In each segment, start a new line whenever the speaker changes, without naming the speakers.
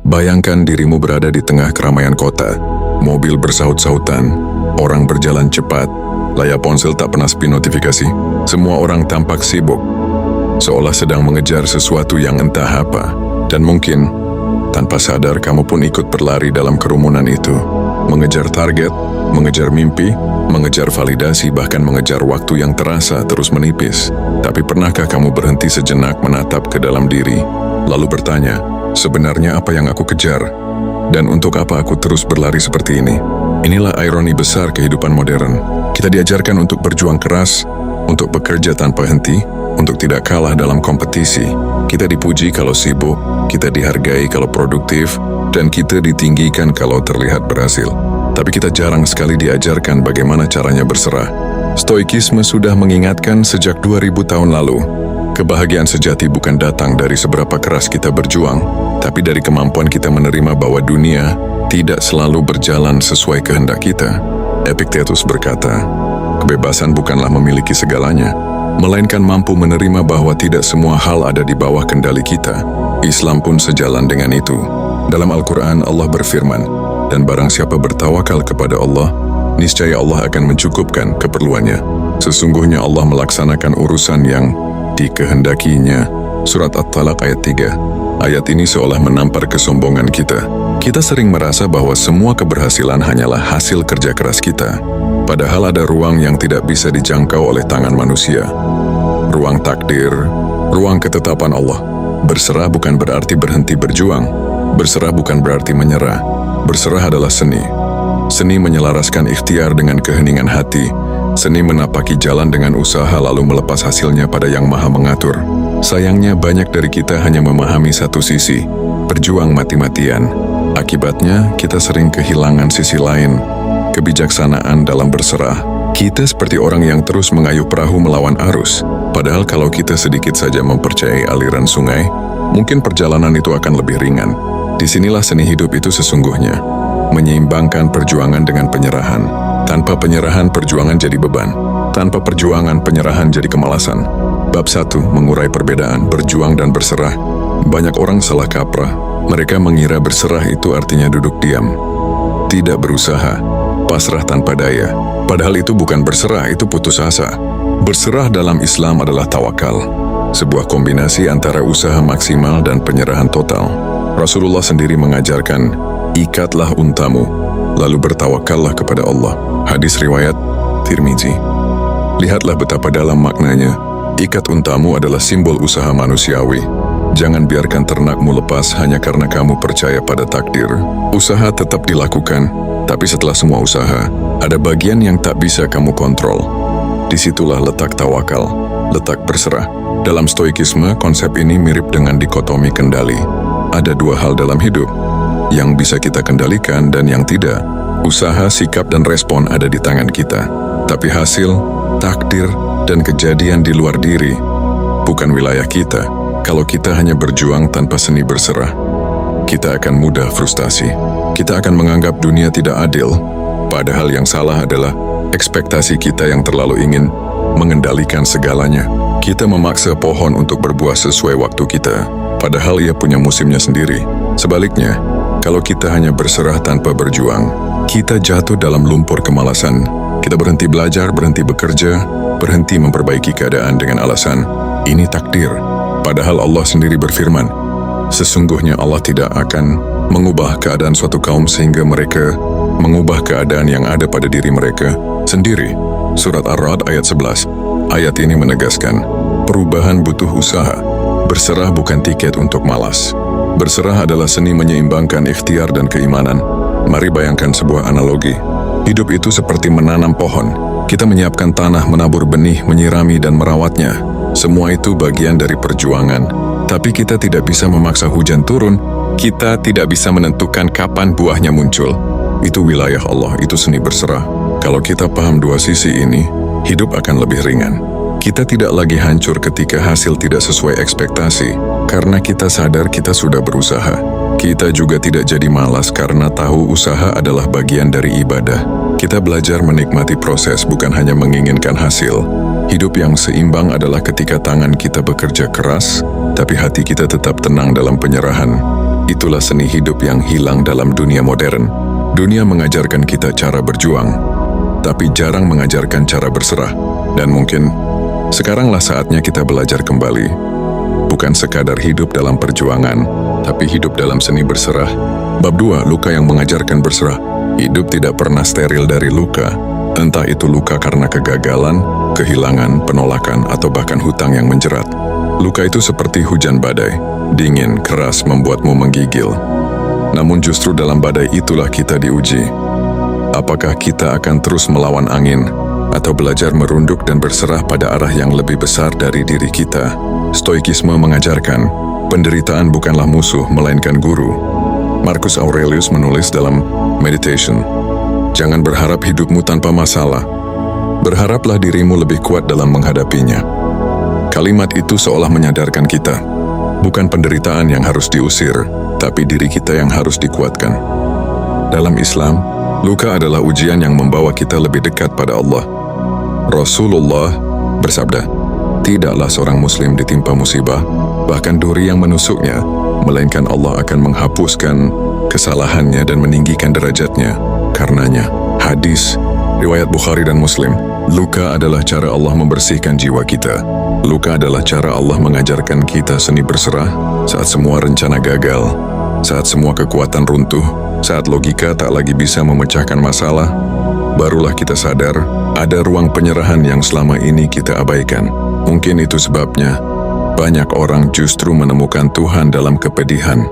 Bayangkan dirimu berada di tengah keramaian kota. Mobil bersaut-sautan, orang berjalan cepat, layar ponsel tak pernah sepi notifikasi. Semua orang tampak sibuk, seolah sedang mengejar sesuatu yang entah apa. Dan mungkin, tanpa sadar kamu pun ikut berlari dalam kerumunan itu. Mengejar target, mengejar mimpi, mengejar validasi, bahkan mengejar waktu yang terasa terus menipis. Tapi pernahkah kamu berhenti sejenak menatap ke dalam diri, lalu bertanya, sebenarnya apa yang aku kejar? Dan untuk apa aku terus berlari seperti ini? Inilah ironi besar kehidupan modern. Kita diajarkan untuk berjuang keras, untuk bekerja tanpa henti, untuk tidak kalah dalam kompetisi. Kita dipuji kalau sibuk, kita dihargai kalau produktif, dan kita ditinggikan kalau terlihat berhasil. Tapi kita jarang sekali diajarkan bagaimana caranya berserah. Stoikisme sudah mengingatkan sejak 2000 tahun lalu. Kebahagiaan sejati bukan datang dari seberapa keras kita berjuang, tapi dari kemampuan kita menerima bahwa dunia tidak selalu berjalan sesuai kehendak kita. Epictetus berkata, kebebasan bukanlah memiliki segalanya, melainkan mampu menerima bahwa tidak semua hal ada di bawah kendali kita. Islam pun sejalan dengan itu. Dalam Al-Quran, Allah berfirman, dan barang siapa bertawakal kepada Allah, niscaya Allah akan mencukupkan keperluannya. Sesungguhnya Allah melaksanakan urusan yang dikehendakinya. Surat At-Talaq ayat 3. Ayat ini seolah menampar kesombongan kita. Kita sering merasa bahwa semua keberhasilan hanyalah hasil kerja keras kita. Padahal ada ruang yang tidak bisa dijangkau oleh tangan manusia. Ruang takdir, ruang ketetapan Allah. Berserah bukan berarti berhenti berjuang. Berserah bukan berarti menyerah. Berserah adalah seni. Seni menyelaraskan ikhtiar dengan keheningan hati. Seni menapaki jalan dengan usaha lalu melepas hasilnya pada Yang Maha Mengatur. Sayangnya banyak dari kita hanya memahami satu sisi, berjuang mati-matian. Akibatnya kita sering kehilangan sisi lain, kebijaksanaan dalam berserah. Kita seperti orang yang terus mengayuh perahu melawan arus. Padahal kalau kita sedikit saja mempercayai aliran sungai, mungkin perjalanan itu akan lebih ringan. Disinilah seni hidup itu sesungguhnya, menyeimbangkan perjuangan dengan penyerahan. Tanpa penyerahan, perjuangan jadi beban. Tanpa perjuangan, penyerahan jadi kemalasan. Bab 1, mengurai perbedaan, berjuang dan berserah. Banyak orang salah kaprah. Mereka mengira berserah itu artinya duduk diam, tidak berusaha, pasrah tanpa daya. Padahal itu bukan berserah, itu putus asa. Berserah dalam Islam adalah tawakal, sebuah kombinasi antara usaha maksimal dan penyerahan total. Rasulullah sendiri mengajarkan, ikatlah untamu, lalu bertawakallah kepada Allah. Hadis riwayat Tirmizi. Lihatlah betapa dalam maknanya. Ikat untamu adalah simbol usaha manusiawi. Jangan biarkan ternakmu lepas hanya karena kamu percaya pada takdir. Usaha tetap dilakukan, tapi setelah semua usaha, ada bagian yang tak bisa kamu kontrol. Disitulah letak tawakal, letak berserah. Dalam stoikisme, konsep ini mirip dengan dikotomi kendali. Ada dua hal dalam hidup, yang bisa kita kendalikan dan yang tidak. Usaha, sikap, dan respon ada di tangan kita. Tapi hasil, takdir, dan kejadian di luar diri bukan wilayah kita. Kalau kita hanya berjuang tanpa seni berserah, kita akan mudah frustasi. Kita akan menganggap dunia tidak adil, padahal yang salah adalah ekspektasi kita yang terlalu ingin mengendalikan segalanya. Kita memaksa pohon untuk berbuah sesuai waktu kita, padahal ia punya musimnya sendiri. Sebaliknya, kalau kita hanya berserah tanpa berjuang, kita jatuh dalam lumpur kemalasan. Kita berhenti belajar, berhenti bekerja, berhenti memperbaiki keadaan dengan alasan, ini takdir. Padahal Allah sendiri berfirman, sesungguhnya Allah tidak akan mengubah keadaan suatu kaum sehingga mereka mengubah keadaan yang ada pada diri mereka sendiri. Surat Ar-Ra'd ayat 11. Ayat ini menegaskan, perubahan butuh usaha. Berserah bukan tiket untuk malas. Berserah adalah seni menyeimbangkan ikhtiar dan keimanan. Mari bayangkan sebuah analogi. Hidup itu seperti menanam pohon. Kita menyiapkan tanah, menabur benih, menyirami dan merawatnya. Semua itu bagian dari perjuangan. Tapi kita tidak bisa memaksa hujan turun. Kita tidak bisa menentukan kapan buahnya muncul. Itu wilayah Allah, itu seni berserah. Kalau kita paham dua sisi ini, hidup akan lebih ringan. Kita tidak lagi hancur ketika hasil tidak sesuai ekspektasi, karena kita sadar kita sudah berusaha. Kita juga tidak jadi malas karena tahu usaha adalah bagian dari ibadah. Kita belajar menikmati proses, bukan hanya menginginkan hasil. Hidup yang seimbang adalah ketika tangan kita bekerja keras, tapi hati kita tetap tenang dalam penyerahan. Itulah seni hidup yang hilang dalam dunia modern. Dunia mengajarkan kita cara berjuang, tapi jarang mengajarkan cara berserah. Dan mungkin sekaranglah saatnya kita belajar kembali. Bukan sekadar hidup dalam perjuangan, tapi hidup dalam seni berserah. Bab 2, luka yang mengajarkan berserah. Hidup tidak pernah steril dari luka. Entah itu luka karena kegagalan, kehilangan, penolakan, atau bahkan hutang yang menjerat. Luka itu seperti hujan badai, dingin, keras, membuatmu menggigil. Namun justru dalam badai itulah kita diuji. Apakah kita akan terus melawan angin, atau belajar merunduk dan berserah pada arah yang lebih besar dari diri kita? Stoikisme mengajarkan, penderitaan bukanlah musuh, melainkan guru. Marcus Aurelius menulis dalam Meditation, jangan berharap hidupmu tanpa masalah. Berharaplah dirimu lebih kuat dalam menghadapinya. Kalimat itu seolah menyadarkan kita, bukan penderitaan yang harus diusir, tapi diri kita yang harus dikuatkan. Dalam Islam, luka adalah ujian yang membawa kita lebih dekat pada Allah. Rasulullah bersabda, tidaklah seorang muslim ditimpa musibah, bahkan duri yang menusuknya, melainkan Allah akan menghapuskan kesalahannya dan meninggikan derajatnya karenanya. Hadis, riwayat Bukhari dan Muslim. Luka adalah cara Allah membersihkan jiwa kita. Luka adalah cara Allah mengajarkan kita seni berserah saat semua rencana gagal, saat semua kekuatan runtuh, saat logika tak lagi bisa memecahkan masalah. Barulah kita sadar, ada ruang penyerahan yang selama ini kita abaikan. Mungkin itu sebabnya, banyak orang justru menemukan Tuhan dalam kepedihan.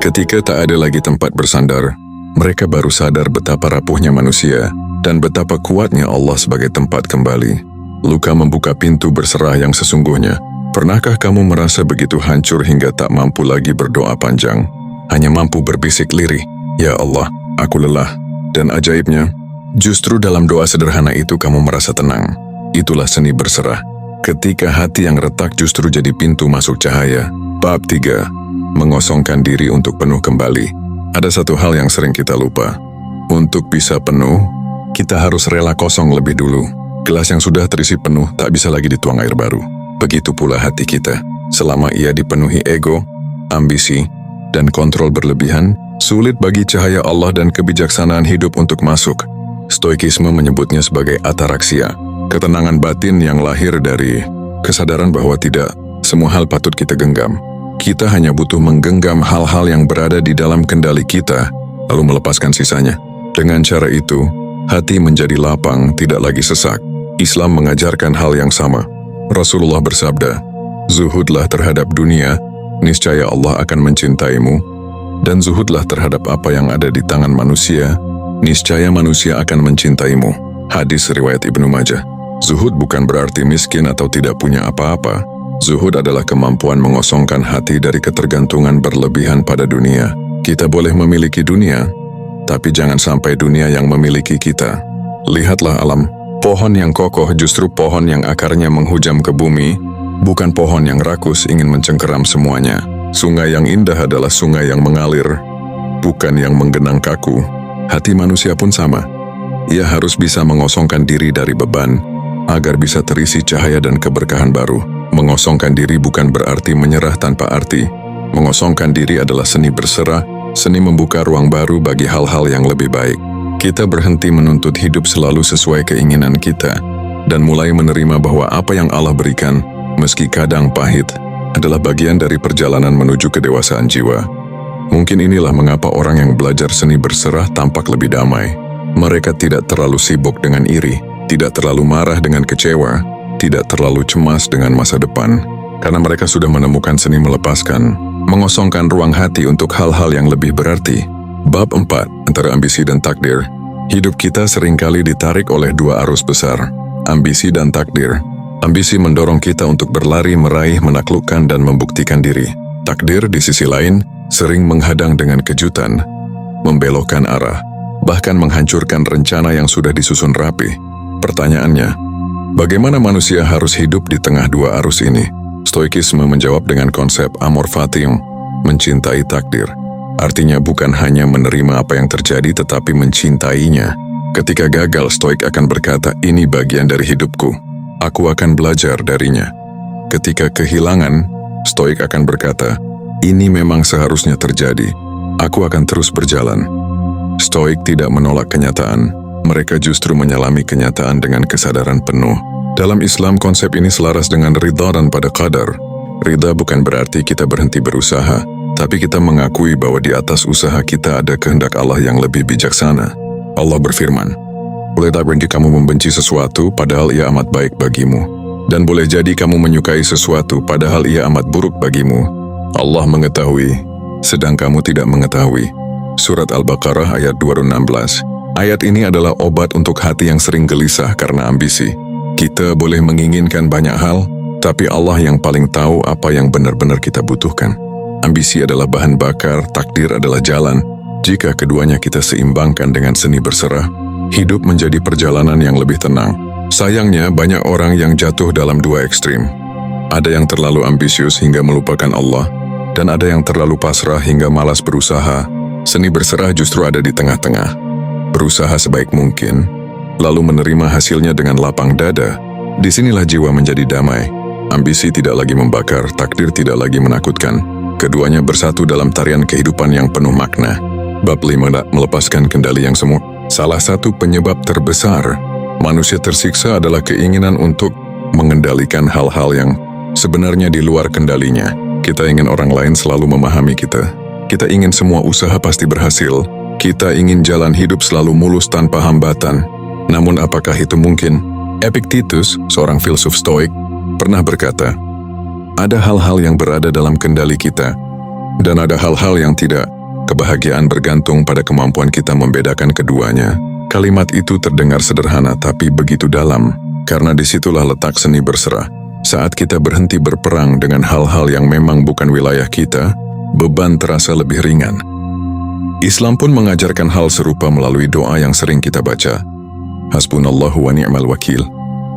Ketika tak ada lagi tempat bersandar, mereka baru sadar betapa rapuhnya manusia dan betapa kuatnya Allah sebagai tempat kembali. Luka membuka pintu berserah yang sesungguhnya. Pernahkah kamu merasa begitu hancur hingga tak mampu lagi berdoa panjang? Hanya mampu berbisik lirih, "Ya Allah, aku lelah." Dan ajaibnya, justru dalam doa sederhana itu kamu merasa tenang. Itulah seni berserah. Ketika hati yang retak justru jadi pintu masuk cahaya. Bab 3, mengosongkan diri untuk penuh kembali. Ada satu hal yang sering kita lupa. Untuk bisa penuh, kita harus rela kosong lebih dulu. Gelas yang sudah terisi penuh tak bisa lagi dituang air baru. Begitu pula hati kita. Selama ia dipenuhi ego, ambisi, dan kontrol berlebihan, sulit bagi cahaya Allah dan kebijaksanaan hidup untuk masuk. Stoikisme menyebutnya sebagai ataraksia, ketenangan batin yang lahir dari kesadaran bahwa tidak semua hal patut kita genggam. Kita hanya butuh menggenggam hal-hal yang berada di dalam kendali kita, lalu melepaskan sisanya. Dengan cara itu, hati menjadi lapang, tidak lagi sesak. Islam mengajarkan hal yang sama. Rasulullah bersabda, zuhudlah terhadap dunia, niscaya Allah akan mencintaimu, dan zuhudlah terhadap apa yang ada di tangan manusia, niscaya manusia akan mencintaimu. Hadis riwayat Ibnu Majah. Zuhud bukan berarti miskin atau tidak punya apa-apa. Zuhud adalah kemampuan mengosongkan hati dari ketergantungan berlebihan pada dunia. Kita boleh memiliki dunia, tapi jangan sampai dunia yang memiliki kita. Lihatlah alam. Pohon yang kokoh justru pohon yang akarnya menghujam ke bumi, bukan pohon yang rakus ingin mencengkeram semuanya. Sungai yang indah adalah sungai yang mengalir, bukan yang menggenang kaku. Hati manusia pun sama. Ia harus bisa mengosongkan diri dari beban, agar bisa terisi cahaya dan keberkahan baru. Mengosongkan diri bukan berarti menyerah tanpa arti. Mengosongkan diri adalah seni berserah, seni membuka ruang baru bagi hal-hal yang lebih baik. Kita berhenti menuntut hidup selalu sesuai keinginan kita, dan mulai menerima bahwa apa yang Allah berikan, meski kadang pahit, adalah bagian dari perjalanan menuju kedewasaan jiwa. Mungkin inilah mengapa orang yang belajar seni berserah tampak lebih damai. Mereka tidak terlalu sibuk dengan iri, tidak terlalu marah dengan kecewa, tidak terlalu cemas dengan masa depan, karena mereka sudah menemukan seni melepaskan, mengosongkan ruang hati untuk hal-hal yang lebih berarti. Bab 4, antara ambisi dan takdir. Hidup kita seringkali ditarik oleh dua arus besar, ambisi dan takdir. Ambisi mendorong kita untuk berlari, meraih, menaklukkan, dan membuktikan diri. Takdir di sisi lain sering menghadang dengan kejutan, membelokkan arah, bahkan menghancurkan rencana yang sudah disusun rapi. Pertanyaannya, bagaimana manusia harus hidup di tengah dua arus ini? Stoikisme menjawab dengan konsep amor fatium, mencintai takdir. Artinya bukan hanya menerima apa yang terjadi tetapi mencintainya. Ketika gagal, Stoik akan berkata, ini bagian dari hidupku. Aku akan belajar darinya. Ketika kehilangan, Stoik akan berkata, ini memang seharusnya terjadi. Aku akan terus berjalan. Stoik tidak menolak kenyataan. Mereka justru menyelami kenyataan dengan kesadaran penuh. Dalam Islam, konsep ini selaras dengan ridha dan pada qadar. Ridha bukan berarti kita berhenti berusaha, tapi kita mengakui bahwa di atas usaha kita ada kehendak Allah yang lebih bijaksana. Allah berfirman, boleh tak kamu membenci sesuatu padahal ia amat baik bagimu. Dan boleh jadi kamu menyukai sesuatu padahal ia amat buruk bagimu. Allah mengetahui, sedang kamu tidak mengetahui. Surat Al-Baqarah ayat 216. Ayat ini adalah obat untuk hati yang sering gelisah karena ambisi. Kita boleh menginginkan banyak hal, tapi Allah yang paling tahu apa yang benar-benar kita butuhkan. Ambisi adalah bahan bakar, takdir adalah jalan. Jika keduanya kita seimbangkan dengan seni berserah, hidup menjadi perjalanan yang lebih tenang. Sayangnya, banyak orang yang jatuh dalam dua ekstrim. Ada yang terlalu ambisius hingga melupakan Allah, dan ada yang terlalu pasrah hingga malas berusaha. Seni berserah justru ada di tengah-tengah. Berusaha sebaik mungkin, lalu menerima hasilnya dengan lapang dada. Disinilah jiwa menjadi damai. Ambisi tidak lagi membakar, takdir tidak lagi menakutkan. Keduanya bersatu dalam tarian kehidupan yang penuh makna. Bab 5, melepaskan kendali yang semu. Salah satu penyebab terbesar manusia tersiksa adalah keinginan untuk mengendalikan hal-hal yang sebenarnya di luar kendalinya. Kita ingin orang lain selalu memahami kita. Kita ingin semua usaha pasti berhasil. Kita ingin jalan hidup selalu mulus tanpa hambatan. Namun apakah itu mungkin? Epictetus, seorang filsuf Stoik, pernah berkata, ada hal-hal yang berada dalam kendali kita, dan ada hal-hal yang tidak. Kebahagiaan bergantung pada kemampuan kita membedakan keduanya. Kalimat itu terdengar sederhana tapi begitu dalam, karena disitulah letak seni berserah. Saat kita berhenti berperang dengan hal-hal yang memang bukan wilayah kita, beban terasa lebih ringan. Islam pun mengajarkan hal serupa melalui doa yang sering kita baca. Hasbunallahu wa ni'mal wakil.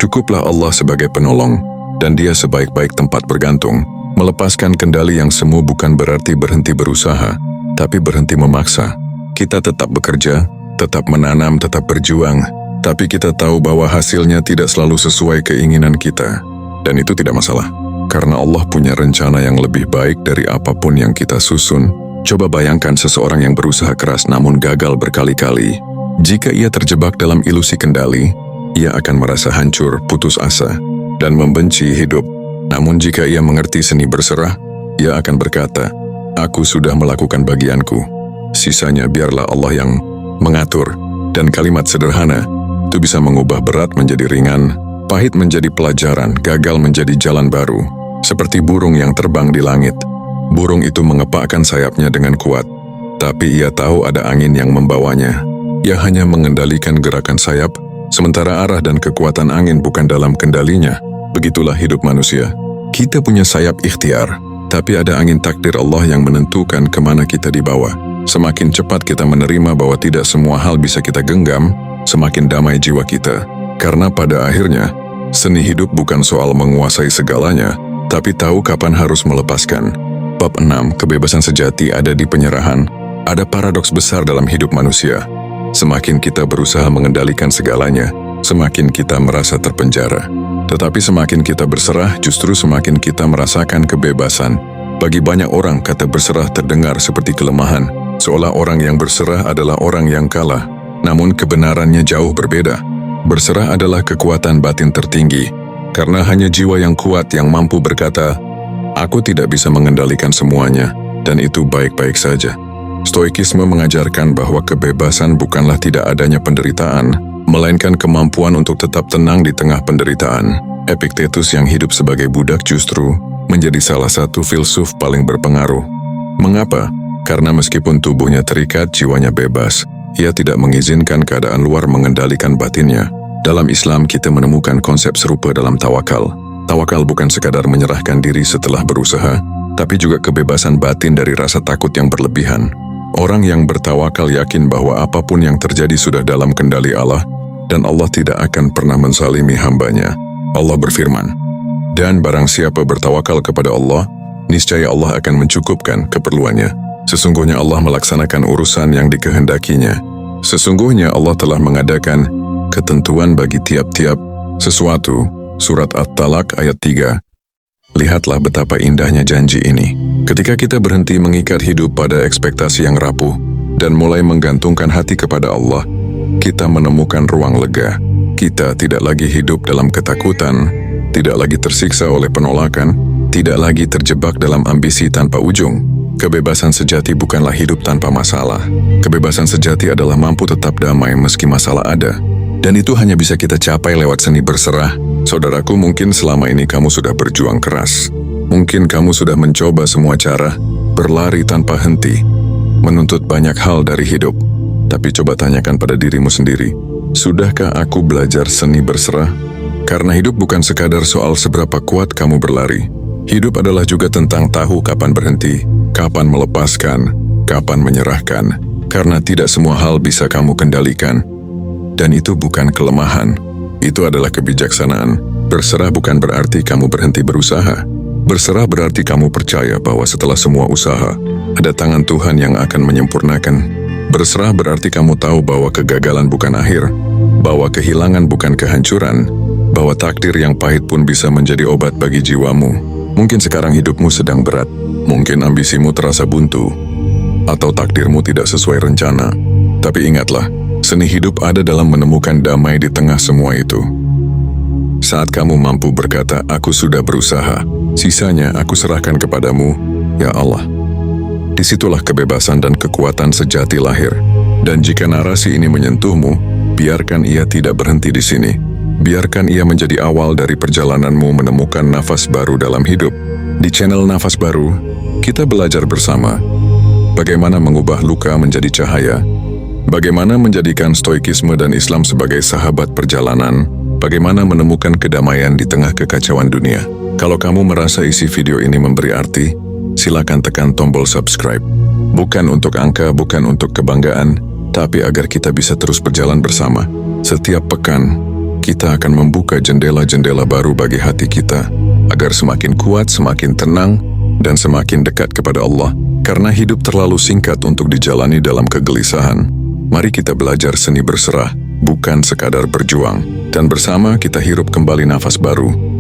Cukuplah Allah sebagai penolong, dan Dia sebaik-baik tempat bergantung. Melepaskan kendali yang semu bukan berarti berhenti berusaha, tapi berhenti memaksa. Kita tetap bekerja, tetap menanam, tetap berjuang, tapi kita tahu bahwa hasilnya tidak selalu sesuai keinginan kita. Dan itu tidak masalah, karena Allah punya rencana yang lebih baik dari apapun yang kita susun. Coba bayangkan seseorang yang berusaha keras namun gagal berkali-kali. Jika ia terjebak dalam ilusi kendali, ia akan merasa hancur, putus asa, dan membenci hidup. Namun jika ia mengerti seni berserah, ia akan berkata, aku sudah melakukan bagianku. Sisanya biarlah Allah yang mengatur. Dan kalimat sederhana itu bisa mengubah berat menjadi ringan, pahit menjadi pelajaran, gagal menjadi jalan baru. Seperti burung yang terbang di langit. Burung itu mengepakkan sayapnya dengan kuat, tapi ia tahu ada angin yang membawanya. Ia hanya mengendalikan gerakan sayap, sementara arah dan kekuatan angin bukan dalam kendalinya. Begitulah hidup manusia. Kita punya sayap ikhtiar, tapi ada angin takdir Allah yang menentukan kemana kita dibawa. Semakin cepat kita menerima bahwa tidak semua hal bisa kita genggam, semakin damai jiwa kita. Karena pada akhirnya, seni hidup bukan soal menguasai segalanya, tapi tahu kapan harus melepaskan. Bab 6, kebebasan sejati ada di penyerahan. Ada paradoks besar dalam hidup manusia. Semakin kita berusaha mengendalikan segalanya, semakin kita merasa terpenjara. Tetapi semakin kita berserah, justru semakin kita merasakan kebebasan. Bagi banyak orang, kata berserah terdengar seperti kelemahan, seolah orang yang berserah adalah orang yang kalah. Namun kebenarannya jauh berbeda. Berserah adalah kekuatan batin tertinggi, karena hanya jiwa yang kuat yang mampu berkata, aku tidak bisa mengendalikan semuanya, dan itu baik-baik saja. Stoikisme mengajarkan bahwa kebebasan bukanlah tidak adanya penderitaan, melainkan kemampuan untuk tetap tenang di tengah penderitaan. Epictetus yang hidup sebagai budak justru menjadi salah satu filsuf paling berpengaruh. Mengapa? Karena meskipun tubuhnya terikat, jiwanya bebas. Ia tidak mengizinkan keadaan luar mengendalikan batinnya. Dalam Islam kita menemukan konsep serupa dalam tawakal. Tawakal bukan sekadar menyerahkan diri setelah berusaha, tapi juga kebebasan batin dari rasa takut yang berlebihan. Orang yang bertawakal yakin bahwa apapun yang terjadi sudah dalam kendali Allah, dan Allah tidak akan pernah menzalimi hambanya. Allah berfirman, dan barang siapa bertawakal kepada Allah, niscaya Allah akan mencukupkan keperluannya. Sesungguhnya Allah melaksanakan urusan yang dikehendakinya. Sesungguhnya Allah telah mengadakan ketentuan bagi tiap-tiap sesuatu. Surat At-Talaq ayat 3. Lihatlah betapa indahnya janji ini. Ketika kita berhenti mengikat hidup pada ekspektasi yang rapuh dan mulai menggantungkan hati kepada Allah, kita menemukan ruang lega. Kita tidak lagi hidup dalam ketakutan, tidak lagi tersiksa oleh penolakan, tidak lagi terjebak dalam ambisi tanpa ujung. Kebebasan sejati bukanlah hidup tanpa masalah. Kebebasan sejati adalah mampu tetap damai meski masalah ada. Dan itu hanya bisa kita capai lewat seni berserah. Saudaraku, mungkin selama ini kamu sudah berjuang keras. Mungkin kamu sudah mencoba semua cara, berlari tanpa henti, menuntut banyak hal dari hidup. Tapi coba tanyakan pada dirimu sendiri, sudahkah aku belajar seni berserah? Karena hidup bukan sekadar soal seberapa kuat kamu berlari. Hidup adalah juga tentang tahu kapan berhenti, kapan melepaskan, kapan menyerahkan, karena tidak semua hal bisa kamu kendalikan. Dan itu bukan kelemahan, itu adalah kebijaksanaan. Berserah bukan berarti kamu berhenti berusaha. Berserah berarti kamu percaya bahwa setelah semua usaha, ada tangan Tuhan yang akan menyempurnakan. Berserah berarti kamu tahu bahwa kegagalan bukan akhir, bahwa kehilangan bukan kehancuran, bahwa takdir yang pahit pun bisa menjadi obat bagi jiwamu. Mungkin sekarang hidupmu sedang berat, mungkin ambisimu terasa buntu, atau takdirmu tidak sesuai rencana. Tapi ingatlah, seni hidup ada dalam menemukan damai di tengah semua itu. Saat kamu mampu berkata, aku sudah berusaha, sisanya aku serahkan kepadamu, ya Allah. Disitulah kebebasan dan kekuatan sejati lahir. Dan jika narasi ini menyentuhmu, biarkan ia tidak berhenti di sini. Biarkan ia menjadi awal dari perjalananmu menemukan nafas baru dalam hidup. Di channel Nafas Baru, kita belajar bersama bagaimana mengubah luka menjadi cahaya, bagaimana menjadikan stoikisme dan Islam sebagai sahabat perjalanan, bagaimana menemukan kedamaian di tengah kekacauan dunia. Kalau kamu merasa isi video ini memberi arti, silakan tekan tombol subscribe. Bukan untuk angka, bukan untuk kebanggaan, tapi agar kita bisa terus berjalan bersama. Setiap pekan, kita akan membuka jendela-jendela baru bagi hati kita, agar semakin kuat, semakin tenang, dan semakin dekat kepada Allah. Karena hidup terlalu singkat untuk dijalani dalam kegelisahan. Mari kita belajar seni berserah, bukan sekadar berjuang. Dan bersama kita hirup kembali nafas baru.